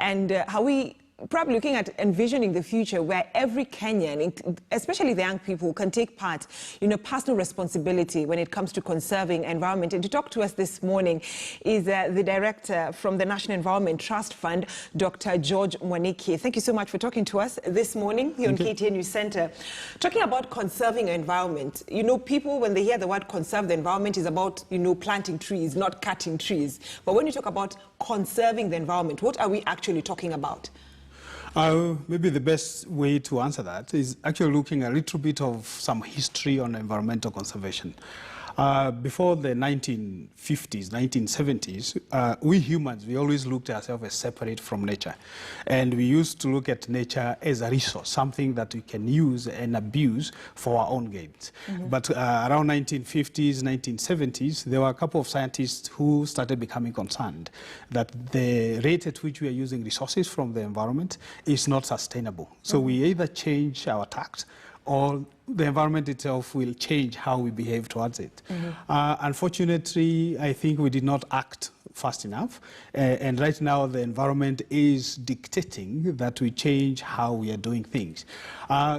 and how we probably looking at envisioning the future where every Kenyan, especially the young people, can take part, personal responsibility when it comes to conserving environment. And to talk to us this morning is the director from the National Environment Trust Fund, Dr. George Mwaniki. Thank you so much for talking to us this morning here on KTN News Center. Talking about conserving environment, people, when they hear the word conserve the environment, is about, planting trees, not cutting trees. But when you talk about conserving the environment, what are we actually talking about? Maybe the best way to answer that is actually looking a little bit of some history on environmental conservation. Before the 1950s, 1970s, we humans, we always looked at ourselves as separate from nature. And we used to look at nature as a resource, something that we can use and abuse for our own gains. But around 1950s, 1970s, there were a couple of scientists who started becoming concerned that the rate at which we are using resources from the environment is not sustainable. So we either change our tact or the environment itself will change how we behave towards it. Unfortunately, I think we did not act fast enough. And right now, the environment is dictating that we change how we are doing things.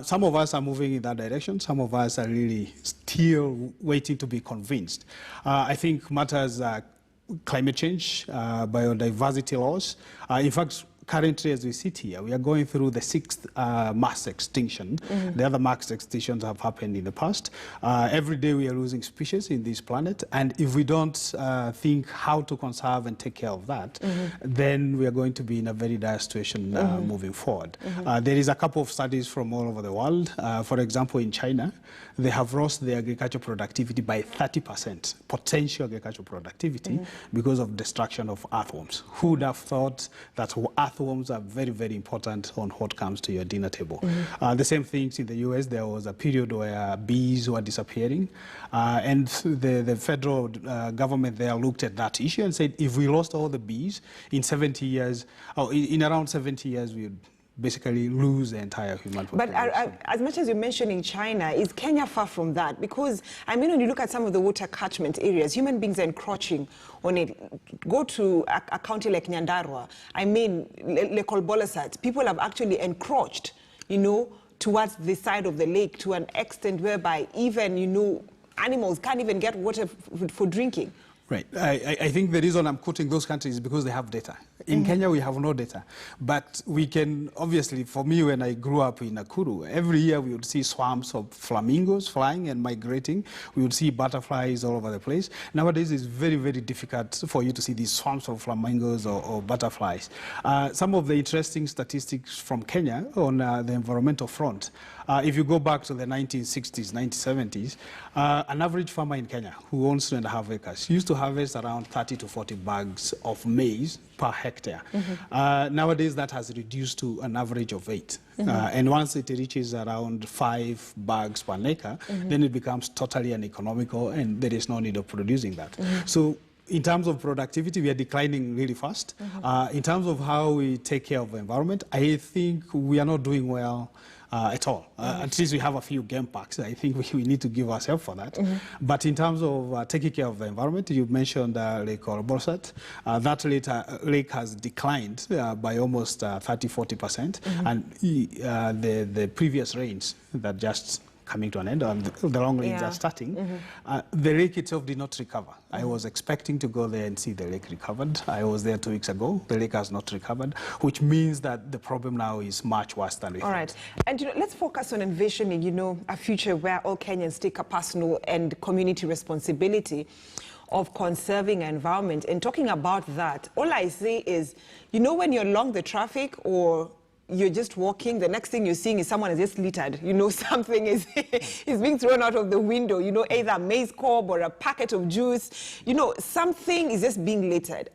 Some of us are moving in that direction. Some of us are really still waiting to be convinced. I think matters climate change, biodiversity loss. In fact, currently, as we sit here, we are going through the 6th mass extinction. The other mass extinctions have happened in the past. Every day we are losing species in this planet, and if we don't think how to conserve and take care of that, then we are going to be in a very dire situation moving forward. There is a couple of studies from all over the world. For example, in China, they have lost their agricultural productivity by 30%, potential agricultural productivity, because of destruction of earthworms. Who would have thought that earthworms are very, very important on what comes to your dinner table? The same things in the US. There was a period where bees were disappearing, and the federal government there looked at that issue and said, if we lost all the bees in 70 years, or in around 70 years, we would basically lose the entire human population. But as much as you're mentioning China, is Kenya far from that? Because, when you look at some of the water catchment areas, human beings are encroaching on it. Go to a county like Nyandarua, Lake Olbolosat, people have actually encroached, towards the side of the lake to an extent whereby even, animals can't even get water for drinking. Right. I think the reason I'm quoting those countries is because they have data. In Kenya, we have no data. But we can, obviously, for me, when I grew up in Nakuru, every year we would see swarms of flamingos flying and migrating. We would see butterflies all over the place. Nowadays, it's very, very difficult for you to see these swarms of flamingos or butterflies. Some of the interesting statistics from Kenya on the environmental front, if you go back to the 1960s, 1970s, an average farmer in Kenya who owns 2.5 acres used to harvest around 30 to 40 bags of maize per hectare. Nowadays, that has reduced to an average of 8. And once it reaches around 5 bags per acre, then it becomes totally uneconomical, and there is no need of producing that. So in terms of productivity, we are declining really fast. In terms of how we take care of the environment, I think we are not doing well at all. At least we have a few game parks. I think we need to give ourselves for that. But in terms of taking care of the environment, you mentioned Lake Olbolosat. That lake has declined by almost 30–40%. And the previous rains that just coming to an end, and the long rains are starting, the lake itself did not recover. I was expecting to go there and see the lake recovered. I was there 2 weeks ago. The lake has not recovered, which means that the problem now is much worse than we thought. All right. And let's focus on envisioning, a future where all Kenyans take a personal and community responsibility of conserving environment. And talking about that, all I say is, when you're along the traffic or you're just walking, the next thing you're seeing is someone has just littered. Something is being thrown out of the window, either a maize cob or a packet of juice. Something is just being littered.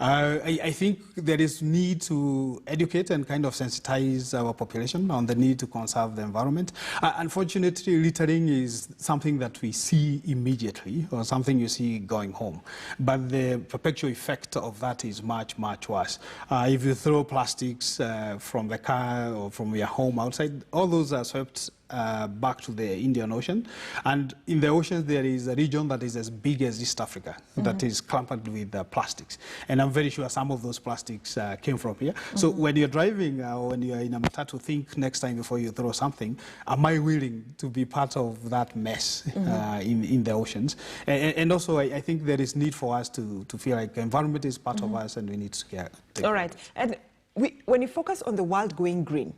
I think there is need to educate and kind of sensitize our population on the need to conserve the environment. Unfortunately, littering is something that we see immediately, or something you see going home. But the perpetual effect of that is much, much worse. If you throw plastics from the car or from your home outside, all those are swept back to the Indian Ocean. And in the oceans, there is a region that is as big as East Africa that is clumped with plastics. And I'm very sure some of those plastics came from here. So when you're driving or when you're in a matatu, think next time before you throw something, am I willing to be part of that mess in the oceans? And also, I think there is need for us to feel like the environment is part of us and we need to care. All right. And when you focus on the world going green,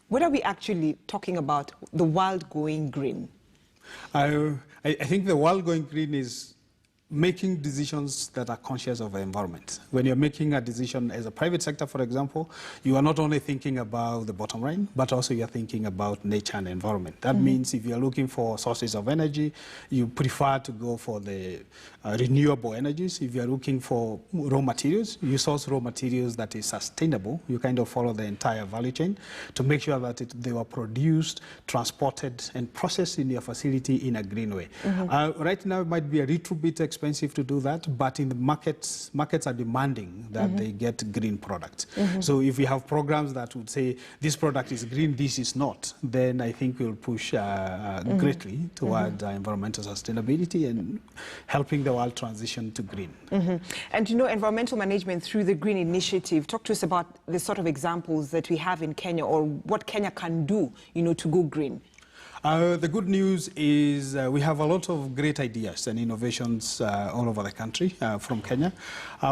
what are we actually talking about, the world going green? I think the world going green is making decisions that are conscious of the environment. When you're making a decision as a private sector, for example, you are not only thinking about the bottom line, but also you're thinking about nature and environment. That means if you're looking for sources of energy, you prefer to go for the renewable energies. If you're looking for raw materials, you source raw materials that is sustainable. You kind of follow the entire value chain to make sure that they were produced, transported, and processed in your facility in a green way. Right now, it might be a little bit expensive to do that, but in the markets are demanding that they get green products. So if we have programs that would say this product is green, this is not, then I think we'll push greatly toward environmental sustainability and helping the world transition to green. And you know, environmental management through the Green Initiative, talk to us about the sort of examples that we have in Kenya or what Kenya can do, you know, to go green. The good news is we have a lot of great ideas and innovations all over the country from Kenya.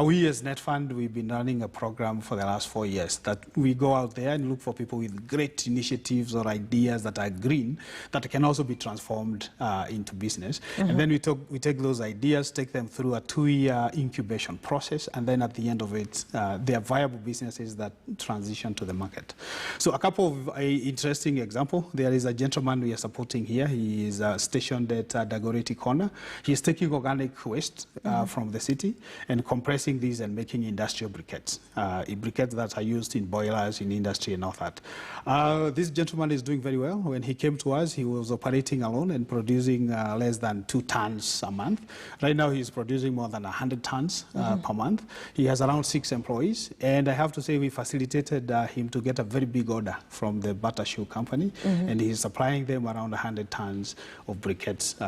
We as NetFund, we've been running a program for the last 4 years that we go out there and look for people with great initiatives or ideas that are green that can also be transformed into business. And then we take those ideas, take them through a 2-year incubation process, and then at the end of it, they are viable businesses that transition to the market. So a couple of interesting examples. There is a gentleman we are supporting here. He is stationed at Dagoretti Corner. He is taking organic waste from the city and compressing these and making industrial briquettes, briquettes that are used in boilers, in industry and all that. This gentleman is doing very well. When he came to us, he was operating alone and producing less than 2 tons a month. Right now, he's producing more than 100 tons per month. He has around 6 employees, and I have to say we facilitated him to get a very big order from the butter shoe company, and he's supplying them around 100 tons of briquettes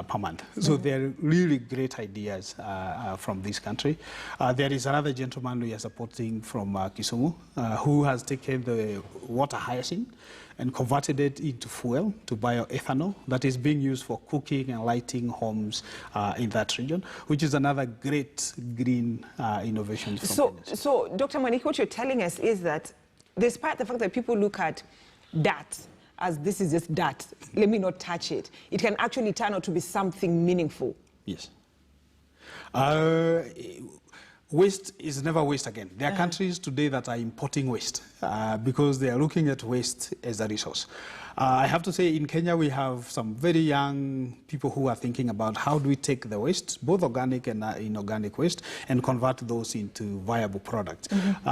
per month. So they're really great ideas from this country. There is another gentleman we are supporting from Kisumu who has taken the water hyacinth and converted it into fuel, to bioethanol, that is being used for cooking and lighting homes in that region, which is another great green innovation. So, Dr. Mwaniki, what you're telling us is that despite the fact that people look at dirt as this is just dirt, let me not touch it, it can actually turn out to be something meaningful. Yes. Waste is never waste again. There are countries today that are importing waste because they are looking at waste as a resource. I have to say, in Kenya, we have some very young people who are thinking about how do we take the waste, both organic and inorganic waste, and convert those into viable products.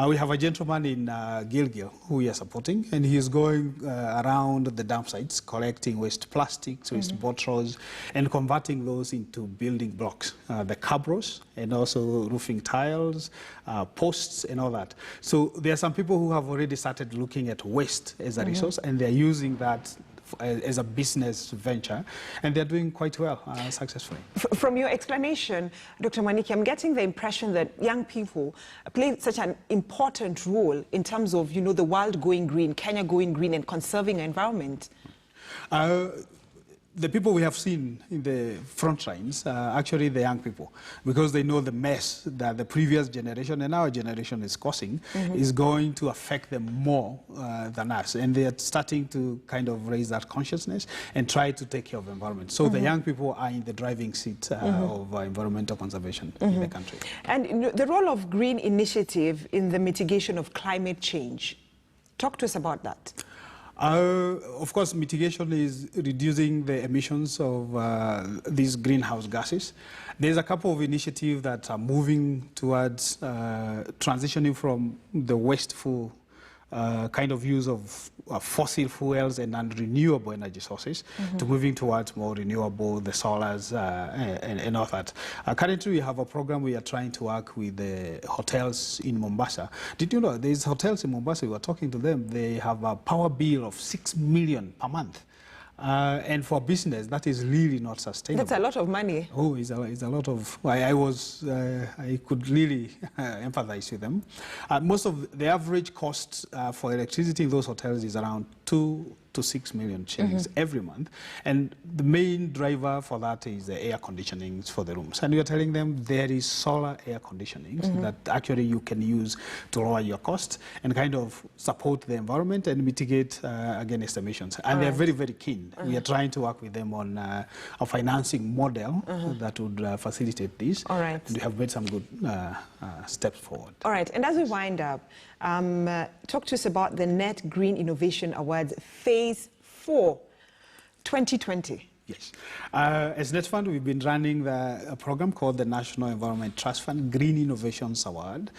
We have a gentleman in Gilgil who we are supporting, and he is going around the dump sites, collecting waste plastics, waste bottles, and converting those into building blocks, the cabros, and also roofing tiles, posts, and all that. So there are some people who have already started looking at waste as a resource, and they're using that as a business venture, and they're doing quite well successfully. From your explanation, Dr. Mwaniki, I'm getting the impression that young people play such an important role in terms of, you know, the world going green, Kenya going green, and conserving the environment. The people we have seen in the front lines are actually the young people, because they know the mess that the previous generation and our generation is causing is going to affect them more than us. And they are starting to kind of raise that consciousness and try to take care of the environment. So the young people are in the driving seat of environmental conservation in the country. And the role of Green Initiative in the mitigation of climate change. Talk to us about that. Of course, mitigation is reducing the emissions of these greenhouse gases. There's a couple of initiatives that are moving towards transitioning from the wasteful kind of use of fossil fuels and non-renewable energy sources to moving towards more renewable, the solars and all that. Currently, we have a program we are trying to work with the hotels in Mombasa. Did you know there's hotels in Mombasa, we were talking to them, they have a power bill of 6 million per month. And for business, that is really not sustainable. That's a lot of money. Oh, it's a lot of. I could really empathize with them. Most of the average cost for electricity in those hotels is around 2 to 6 million shillings every month, and the main driver for that is the air conditionings for the rooms. And we are telling them there is solar air conditioning that actually you can use to lower your cost and kind of support the environment and mitigate against emissions. And they're very, very keen. We are trying to work with them on a financing model that would facilitate this. All right. And we have made some good steps forward. All right, and as we wind up, talk to us about the Net Green Innovation Awards Phase 4, 2020. Yes. As Net Fund, we've been running a program called the National Environment Trust Fund Green Innovations Award.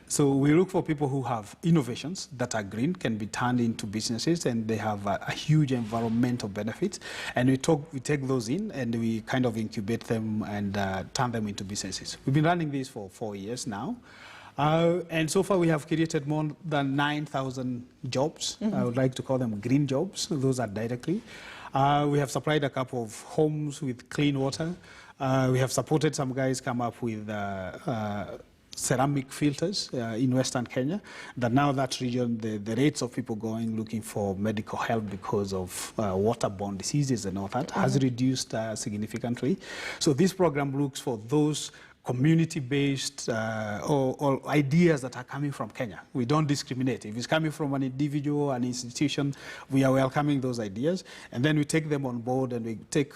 So we look for people who have innovations that are green, can be turned into businesses, and they have a huge environmental benefit. And we take those in and we kind of incubate them and turn them into businesses. We've been running this for 4 years now. And so far we have created more than 9,000 jobs. I would like to call them green jobs. Those are directly. We have supplied a couple of homes with clean water. We have supported some guys come up with ceramic filters in Western Kenya. That now that region, the rates of people going looking for medical help because of waterborne diseases and all that has reduced significantly. So this program looks for those community-based or ideas that are coming from Kenya. We don't discriminate. If it's coming from an individual, an institution, we are welcoming those ideas. And then we take them on board and we take,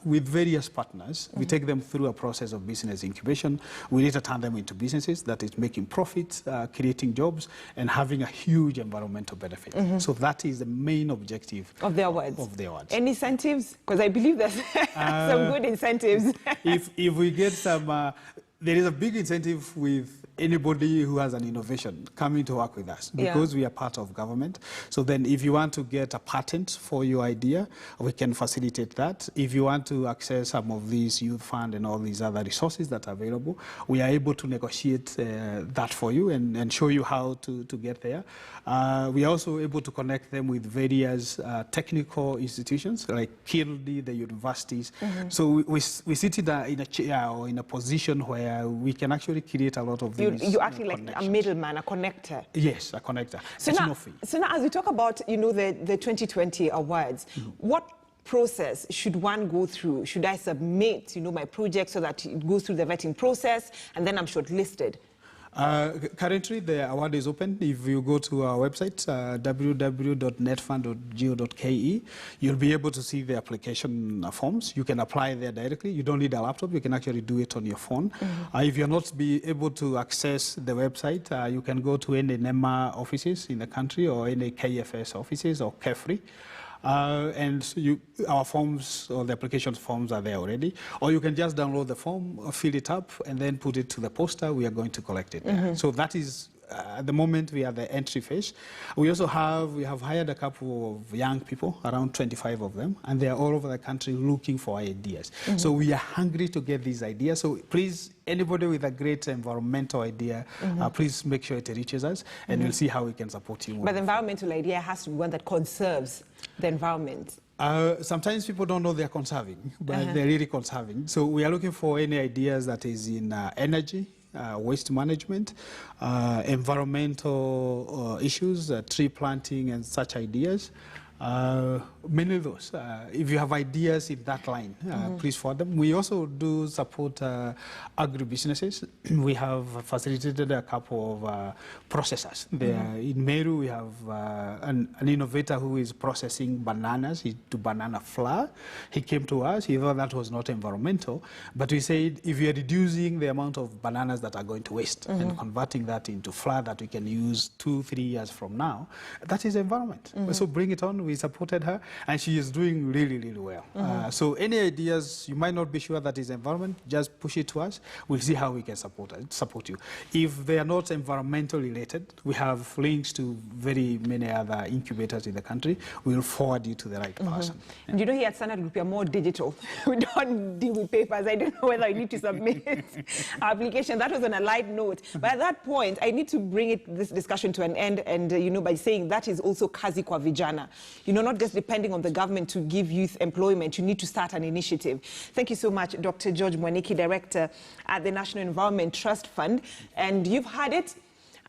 with various partners, we take them through a process of business incubation. We later turn them into businesses that is making profits, creating jobs, and having a huge environmental benefit. So that is the main objective of the awards. Any incentives? Because I believe there's some good incentives. If we get some... there is a big incentive with anybody who has an innovation coming to work with us because we are part of government. So then if you want to get a patent for your idea, we can facilitate that. If you want to access some of these youth fund and all these other resources that are available, we are able to negotiate that for you and show you how to get there. We are also able to connect them with various technical institutions like KILD, the universities. So we sit in a chair or in a position where we can actually create a lot of these you actually like a middleman, a connector. Yes, a connector. So now, as we talk about, the 2020 awards, what process should one go through? Should I submit, my project so that it goes through the vetting process and then I'm shortlisted? Currently, the award is open. If you go to our website, www.netfund.go.ke, you'll be able to see the application forms. You can apply there directly. You don't need a laptop. You can actually do it on your phone. If you're not able to access the website, you can go to any NEMA offices in the country or any KFS offices or KEFRI. And our forms or the application forms are there already. Or you can just download the form, fill it up, and then put it to the poster. We are going to collect it there. So that is, at the moment, we are the entry phase. We also have hired a couple of young people, around 25 of them, and they are all over the country looking for ideas. So we are hungry to get these ideas. So please, anybody with a great environmental idea, please make sure it reaches us, and we'll see how we can support you. But the environmental idea has to be one that conserves the environment. Sometimes people don't know they're conserving, but they're really conserving. So we are looking for any ideas that is in energy, waste management, environmental issues, tree planting and such ideas. Many of those. If you have ideas in that line, please forward them. We also do support agribusinesses. We have facilitated a couple of processors. In Meru, we have an innovator who is processing bananas to banana flour. He came to us. He thought that was not environmental. But we said, if you're reducing the amount of bananas that are going to waste and converting that into flour that we can use 2-3 years from now, that is environment. So bring it on. We we supported her, and she is doing really, really well. So any ideas, you might not be sure that is environment, just push it to us. We'll see how we can support you. If they are not environmental related, we have links to very many other incubators in the country. We'll forward you to the right person. And you know, here at Standard Group, we are more digital. We don't deal with papers. I don't know whether you need to submit application. That was on a light note. But at that point, I need to bring this discussion to an end, and you know, by saying that is also kazi kwa vijana. You know, not just depending on the government to give youth employment, you need to start an initiative. Thank you so much, Dr. George Mwaniki, Director at the National Environment Trust Fund. And you've had it,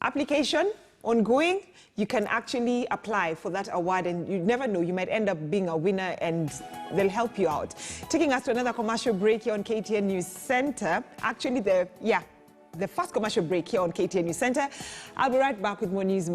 application ongoing. You can actually apply for that award, and you never know, you might end up being a winner, and they'll help you out. Taking us to another commercial break here on KTN News Center. Actually, the first commercial break here on KTN News Center. I'll be right back with more news.